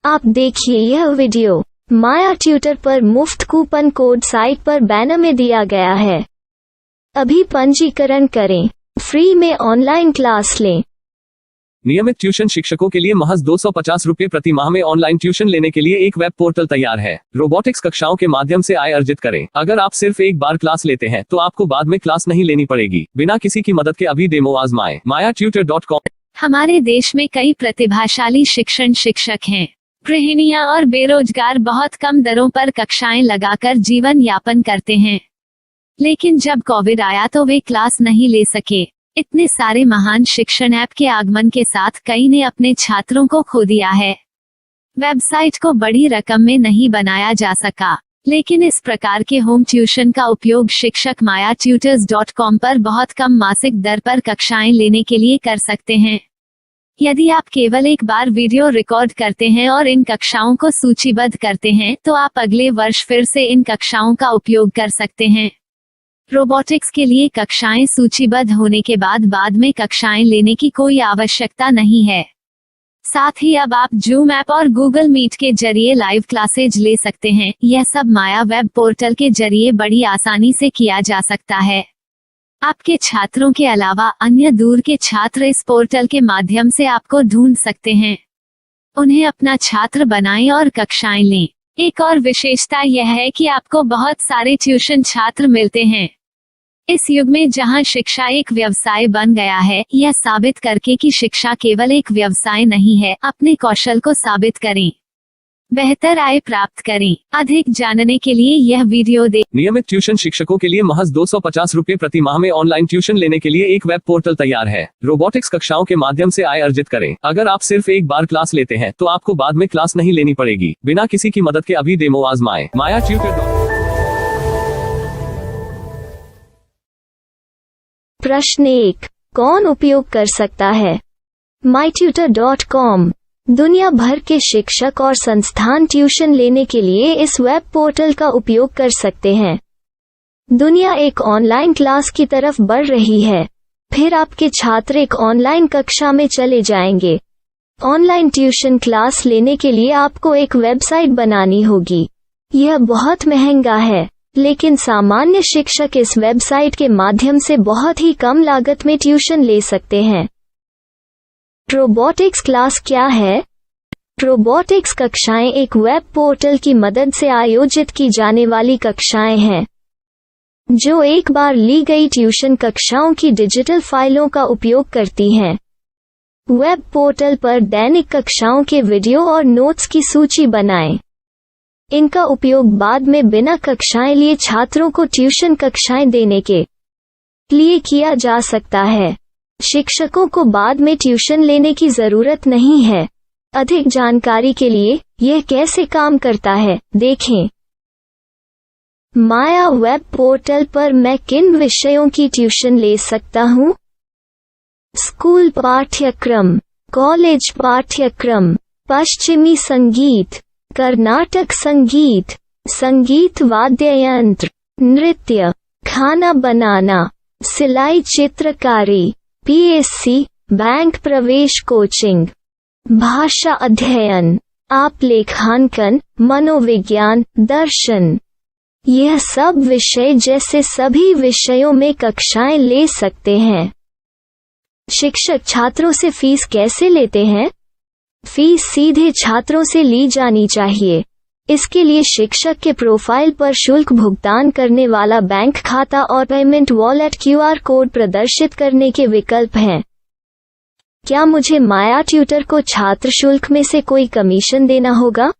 आप देखिए यह वीडियो माया ट्यूटर पर मुफ्त कूपन कोड साइट पर बैनर में दिया गया है। अभी पंजीकरण करें, फ्री में ऑनलाइन क्लास लें। नियमित ट्यूशन शिक्षकों के लिए महज 250 रुपये प्रति माह में ऑनलाइन ट्यूशन लेने के लिए एक वेब पोर्टल तैयार है। रोबोटिक्स कक्षाओं के माध्यम से आय अर्जित करें। अगर आप सिर्फ एक बार क्लास लेते हैं तो आपको बाद में क्लास नहीं लेनी पड़ेगी। बिना किसी की मदद के अभी डेमो आजमाएं। mayatutor.com। हमारे देश में कई प्रतिभाशाली शिक्षण शिक्षक हैं। गृहिणियां और बेरोजगार बहुत कम दरों पर कक्षाएं लगाकर जीवन यापन करते हैं, लेकिन जब कोविड आया तो वे क्लास नहीं ले सके। इतने सारे महान शिक्षण ऐप के आगमन के साथ कई ने अपने छात्रों को खो दिया है। वेबसाइट को बड़ी रकम में नहीं बनाया जा सका, लेकिन इस प्रकार के होम ट्यूशन का उपयोग शिक्षक mayatutors.com पर बहुत कम मासिक दर पर कक्षाएं लेने के लिए कर सकते हैं। यदि आप केवल एक बार वीडियो रिकॉर्ड करते हैं और इन कक्षाओं को सूचीबद्ध करते हैं तो आप अगले वर्ष फिर से इन कक्षाओं का उपयोग कर सकते हैं। रोबोटिक्स के लिए कक्षाएं सूचीबद्ध होने के बाद में कक्षाएं लेने की कोई आवश्यकता नहीं है। साथ ही अब आप जूम ऐप और गूगल मीट के जरिए लाइव क्लासेज ले सकते हैं। यह सब माया वेब पोर्टल के जरिए बड़ी आसानी से किया जा सकता है। आपके छात्रों के अलावा अन्य दूर के छात्र इस पोर्टल के माध्यम से आपको ढूंढ सकते हैं। उन्हें अपना छात्र बनाएं और कक्षाएं लें। एक और विशेषता यह है कि आपको बहुत सारे ट्यूशन छात्र मिलते हैं। इस युग में जहां शिक्षा एक व्यवसाय बन गया है, यह साबित करके कि शिक्षा केवल एक व्यवसाय नहीं है, अपने कौशल को साबित करें, बेहतर आय प्राप्त करें। अधिक जानने के लिए यह वीडियो देखें। नियमित ट्यूशन शिक्षकों के लिए महज 250 रुपये प्रति माह में ऑनलाइन ट्यूशन लेने के लिए एक वेब पोर्टल तैयार है। रोबोटिक्स कक्षाओं के माध्यम से आय अर्जित करें। अगर आप सिर्फ एक बार क्लास लेते हैं तो आपको बाद में क्लास नहीं लेनी पड़ेगी। बिना किसी की मदद के अभी डेमो आजमाएं। mayatutor। प्रश्न 1, कौन उपयोग कर सकता है? mytutor.com। दुनिया भर के शिक्षक और संस्थान ट्यूशन लेने के लिए इस वेब पोर्टल का उपयोग कर सकते हैं। दुनिया एक ऑनलाइन क्लास की तरफ बढ़ रही है, फिर आपके छात्र एक ऑनलाइन कक्षा में चले जाएंगे। ऑनलाइन ट्यूशन क्लास लेने के लिए आपको एक वेबसाइट बनानी होगी। यह बहुत महंगा है, लेकिन सामान्य शिक्षक इस वेबसाइट के माध्यम से बहुत ही कम लागत में ट्यूशन ले सकते हैं। रोबोटिक्स क्लास क्या है? रोबोटिक्स कक्षाएं एक वेब पोर्टल की मदद से आयोजित की जाने वाली कक्षाएं हैं, जो एक बार ली गई ट्यूशन कक्षाओं की डिजिटल फाइलों का उपयोग करती हैं। वेब पोर्टल पर दैनिक कक्षाओं के वीडियो और नोट्स की सूची बनाएं। इनका उपयोग बाद में बिना कक्षाएं लिए छात्रों को ट्यूशन कक्षाएं देने के लिए किया जा सकता है। शिक्षकों को बाद में ट्यूशन लेने की जरूरत नहीं है। अधिक जानकारी के लिए यह कैसे काम करता है देखें। माया वेब पोर्टल पर मैं किन विषयों की ट्यूशन ले सकता हूँ? स्कूल पाठ्यक्रम, कॉलेज पाठ्यक्रम, पश्चिमी संगीत, कर्नाटक संगीत, संगीत वाद्य यंत्र, नृत्य, खाना बनाना, सिलाई चित्रकारी, पीएससी, बैंक प्रवेश कोचिंग, भाषा अध्ययन, आप लेखांकन, मनोविज्ञान, दर्शन। यह सब विषय जैसे सभी विषयों में कक्षाएं ले सकते हैं। शिक्षक छात्रों से फीस कैसे लेते हैं? फीस सीधे छात्रों से ली जानी चाहिए। इसके लिए शिक्षक के प्रोफाइल पर शुल्क भुगतान करने वाला बैंक खाता और पेमेंट वॉलेट QR कोड प्रदर्शित करने के विकल्प हैं। क्या मुझे माया ट्यूटर को छात्र शुल्क में से कोई कमीशन देना होगा?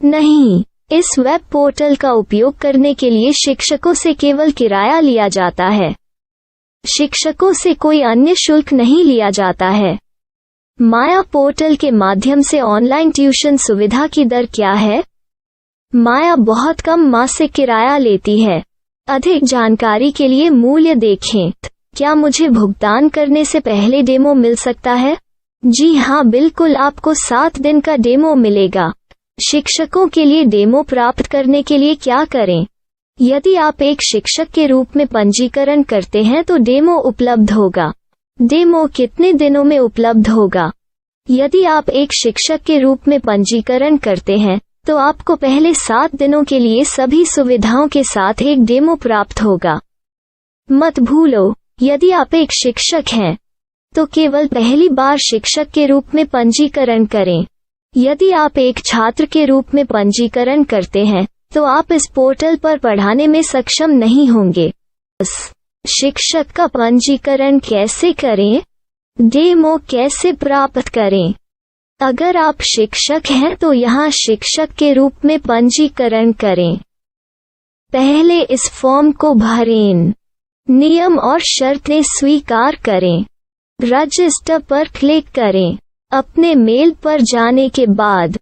नहीं, इस वेब पोर्टल का उपयोग करने के लिए शिक्षकों से केवल किराया लिया जाता है। शिक्षकों से कोई अन्य शुल्क नहीं लिया जाता है। माया पोर्टल के माध्यम से ऑनलाइन ट्यूशन सुविधा की दर क्या है? माया बहुत कम मासिक किराया लेती है। अधिक जानकारी के लिए मूल्य देखें। क्या मुझे भुगतान करने से पहले डेमो मिल सकता है? जी हाँ, बिल्कुल, आपको 7 दिन का डेमो मिलेगा। शिक्षकों के लिए डेमो प्राप्त करने के लिए क्या करें? यदि आप एक शिक्षक के रूप में पंजीकरण करते हैं तो डेमो उपलब्ध होगा। डेमो कितने दिनों में उपलब्ध होगा? यदि आप एक शिक्षक के रूप में पंजीकरण करते हैं तो आपको पहले 7 दिनों के लिए सभी सुविधाओं के साथ एक डेमो प्राप्त होगा। मत भूलो, यदि आप एक शिक्षक हैं तो केवल पहली बार शिक्षक के रूप में पंजीकरण करें। यदि आप एक छात्र के रूप में पंजीकरण करते हैं तो आप इस पोर्टल पर पढ़ाने में सक्षम नहीं होंगे। शिक्षक का पंजीकरण कैसे करें? डेमो कैसे प्राप्त करें? अगर आप शिक्षक हैं तो यहाँ शिक्षक के रूप में पंजीकरण करें। पहले इस फॉर्म को भरें। नियम और शर्तें स्वीकार करें। रजिस्टर पर क्लिक करें। अपने मेल पर जाने के बाद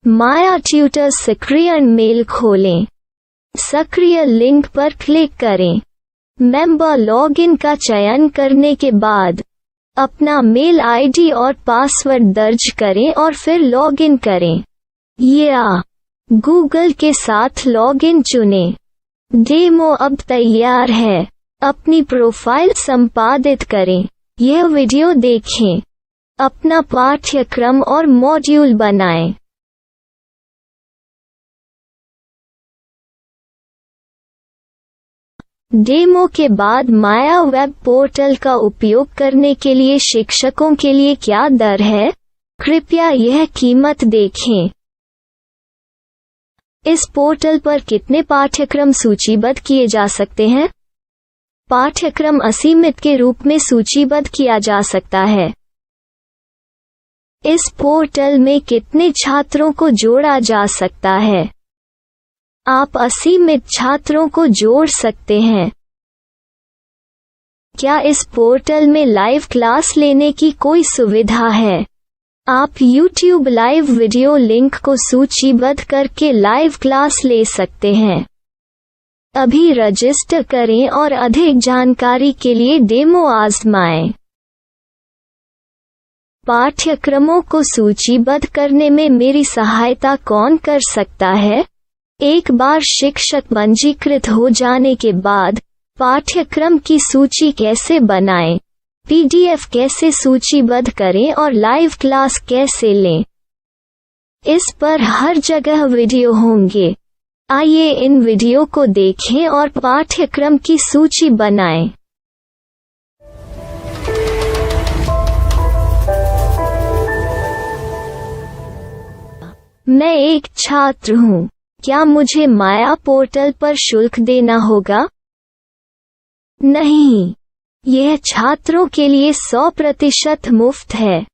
माया ट्यूटर सक्रिय मेल खोलें। सक्रिय लिंक पर क्लिक करें। मेंबर लॉगिन का चयन करने के बाद अपना मेल आईडी और पासवर्ड दर्ज करें और फिर लॉगिन करें या गूगल के साथ लॉगिन चुनें। डेमो अब तैयार है। अपनी प्रोफाइल संपादित करें। यह वीडियो देखें। अपना पाठ्यक्रम और मॉड्यूल बनाएं। डेमो के बाद माया वेब पोर्टल का उपयोग करने के लिए शिक्षकों के लिए क्या दर है? कृपया यह कीमत देखें। इस पोर्टल पर कितने पाठ्यक्रम सूचीबद्ध किए जा सकते हैं? पाठ्यक्रम असीमित के रूप में सूचीबद्ध किया जा सकता है। इस पोर्टल में कितने छात्रों को जोड़ा जा सकता है? आप असीमित छात्रों को जोड़ सकते हैं। क्या इस पोर्टल में लाइव क्लास लेने की कोई सुविधा है? आप YouTube लाइव वीडियो लिंक को सूचीबद्ध करके लाइव क्लास ले सकते हैं। अभी रजिस्टर करें और अधिक जानकारी के लिए डेमो आजमाएं। पाठ्यक्रमों को सूचीबद्ध करने में मेरी सहायता कौन कर सकता है? एक बार शिक्षक पंजीकृत हो जाने के बाद पाठ्यक्रम की सूची कैसे बनाएं, PDF कैसे सूचीबद्ध करें और लाइव क्लास कैसे लें, इस पर हर जगह वीडियो होंगे। आइए इन वीडियो को देखें और पाठ्यक्रम की सूची बनाएं। मैं एक छात्र हूँ। क्या मुझे माया पोर्टल पर शुल्क देना होगा? नहीं, यह छात्रों के लिए 100% मुफ्त है।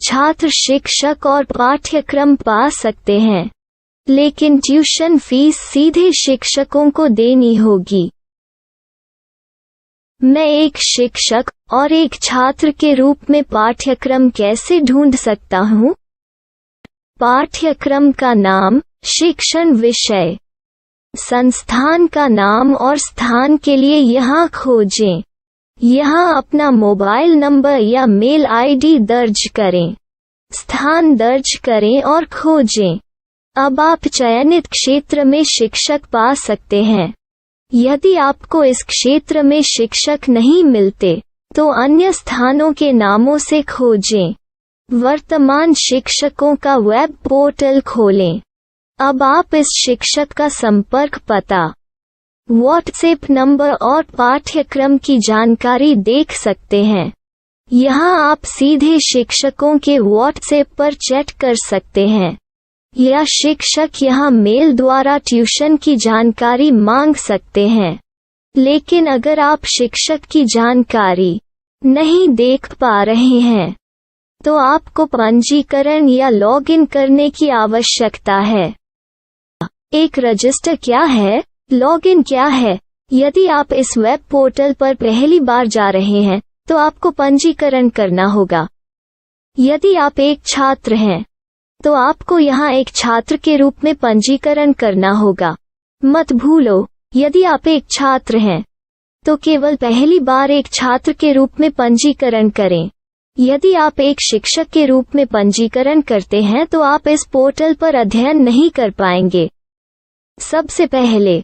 छात्र शिक्षक और पाठ्यक्रम पा सकते हैं, लेकिन ट्यूशन फीस सीधे शिक्षकों को देनी होगी। मैं एक शिक्षक और एक छात्र के रूप में पाठ्यक्रम कैसे ढूंढ सकता हूँ? पाठ्यक्रम का नाम, शिक्षण विषय, संस्थान का नाम और स्थान के लिए यहाँ खोजें। यहाँ अपना मोबाइल नंबर या मेल आईडी दर्ज करें। स्थान दर्ज करें और खोजें। अब आप चयनित क्षेत्र में शिक्षक पा सकते हैं। यदि आपको इस क्षेत्र में शिक्षक नहीं मिलते तो अन्य स्थानों के नामों से खोजें। वर्तमान शिक्षकों का वेब पोर्टल खोलें। अब आप इस शिक्षक का संपर्क पता, व्हाट्सएप नंबर और पाठ्यक्रम की जानकारी देख सकते हैं। यहाँ आप सीधे शिक्षकों के व्हाट्सएप पर चैट कर सकते हैं या शिक्षक यहाँ मेल द्वारा ट्यूशन की जानकारी मांग सकते हैं। लेकिन अगर आप शिक्षक की जानकारी नहीं देख पा रहे हैं तो आपको पंजीकरण या लॉगिन करने की आवश्यकता है। एक रजिस्टर क्या है? लॉगिन क्या है? यदि आप इस वेब पोर्टल पर पहली बार जा रहे हैं तो आपको पंजीकरण करना होगा। यदि आप एक छात्र हैं तो आपको यहाँ एक छात्र के रूप में पंजीकरण करना होगा। मत भूलो, यदि आप एक छात्र हैं तो केवल पहली बार एक छात्र के रूप में पंजीकरण करें। यदि आप एक शिक्षक के रूप में पंजीकरण करते हैं तो आप इस पोर्टल पर अध्ययन नहीं कर पाएंगे। सबसे पहले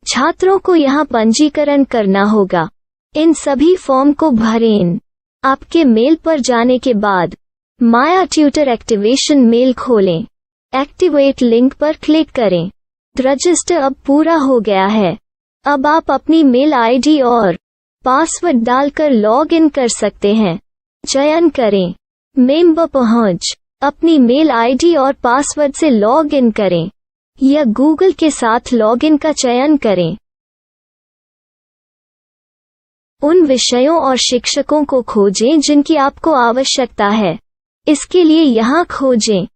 छात्रों को यहाँ पंजीकरण करना होगा। इन सभी फॉर्म को भरें। आपके मेल पर जाने के बाद माया ट्यूटर एक्टिवेशन मेल खोलें। एक्टिवेट लिंक पर क्लिक करें। रजिस्टर अब पूरा हो गया है। अब आप अपनी मेल आईडी और पासवर्ड डालकर लॉग इन कर सकते हैं। चयन करें मेंबर पहुंच। अपनी मेल आईडी और पासवर्ड से लॉग इन करें या गूगल के साथ लॉग इन का चयन करें। उन विषयों और शिक्षकों को खोजें जिनकी आपको आवश्यकता है। इसके लिए यहाँ खोजें